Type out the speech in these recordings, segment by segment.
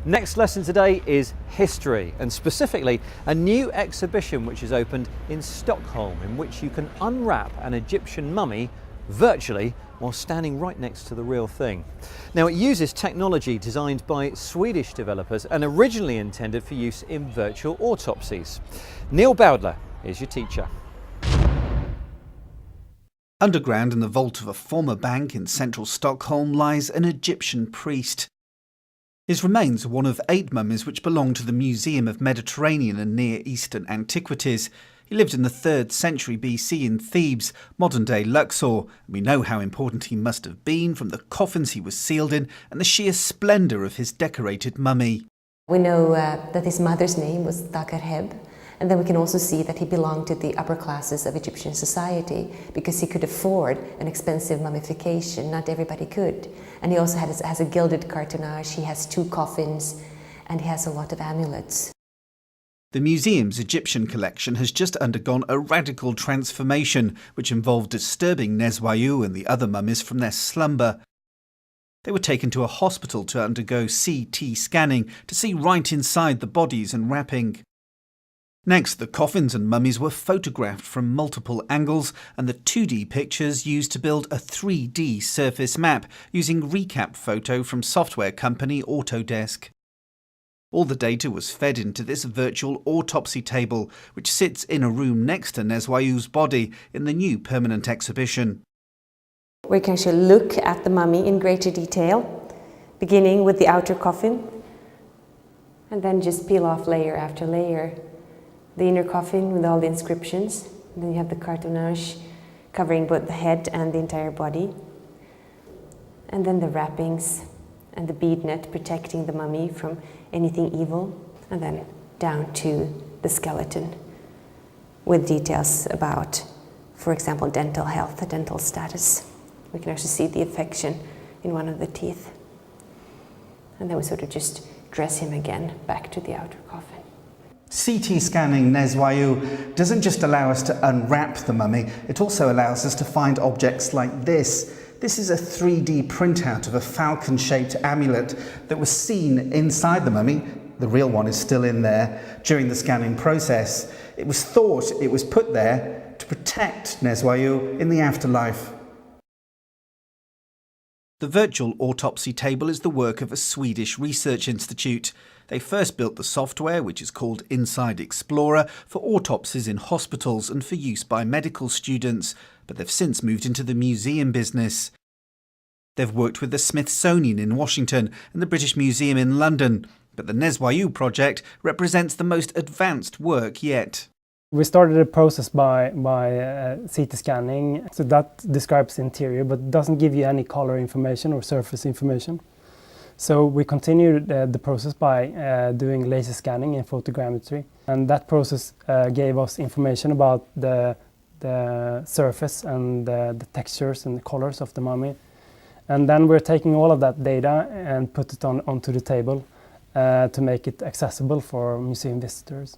Next lesson today is history, and specifically a new exhibition which is opened in Stockholm, in which you can unwrap an Egyptian mummy virtually while standing right next to the real thing. Now, it uses technology designed by Swedish developers and originally intended for use in virtual autopsies. Neil Bowdler is your teacher. Underground in the vault of a former bank in central Stockholm lies an Egyptian priest. His remains are one of 8 mummies which belong to the Museum of Mediterranean and Near Eastern Antiquities. He lived in the 3rd century BC in Thebes, modern-day Luxor. We know how important he must have been from the coffins he was sealed in and the sheer splendour of his decorated mummy. We know that his mother's name was Takarheb, and then we can also see that he belonged to the upper classes of Egyptian society because he could afford an expensive mummification. Not everybody could. And he also has a gilded cartonnage, he has 2 coffins, and he has a lot of amulets. The museum's Egyptian collection has just undergone a radical transformation, which involved disturbing Neswaiu and the other mummies from their slumber. They were taken to a hospital to undergo CT scanning to see right inside the bodies and wrapping. Next, the coffins and mummies were photographed from multiple angles, and the 2D pictures used to build a 3D surface map using recap photo from software company Autodesk. All the data was fed into this virtual autopsy table, which sits in a room next to Neswaiu's body in the new permanent exhibition. We can actually look at the mummy in greater detail, beginning with the outer coffin, and then just peel off layer after layer. The inner coffin with all the inscriptions, and then you have the cartonnage covering both the head and the entire body, and then the wrappings and the bead net protecting the mummy from anything evil, and then down to the skeleton with details about, for example, dental health, dental status. We can actually see the infection in one of the teeth, and then we sort of just dress him again back to the outer coffin. CT scanning Neswaiu doesn't just allow us to unwrap the mummy, it also allows us to find objects like this. This is a 3D printout of a falcon-shaped amulet that was seen inside the mummy. The real one is still in there during the scanning process. It was thought it was put there to protect Neswaiu in the afterlife. The virtual autopsy table is the work of a Swedish research institute. They first built the software, which is called Inside Explorer, for autopsies in hospitals and for use by medical students, but they've since moved into the museum business. They've worked with the Smithsonian in Washington and the British Museum in London, but the Neswaiu project represents the most advanced work yet. We started the process by CT scanning, so that describes the interior but doesn't give you any color information or surface information. So we continued the process by doing laser scanning in photogrammetry, and that process gave us information about the surface and the textures and the colors of the mummy. And then we're taking all of that data and put it onto the table to make it accessible for museum visitors.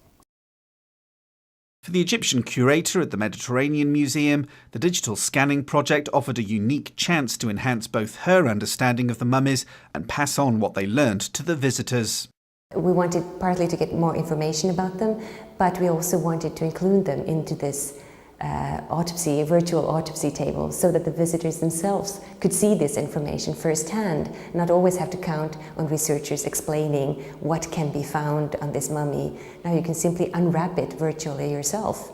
For the Egyptian curator at the Mediterranean Museum, the digital scanning project offered a unique chance to enhance both her understanding of the mummies and pass on what they learned to the visitors. We wanted partly to get more information about them, but we also wanted to include them into this virtual autopsy table, so that the visitors themselves could see this information firsthand, not always have to count on researchers explaining what can be found on this mummy. Now you can simply unwrap it virtually yourself.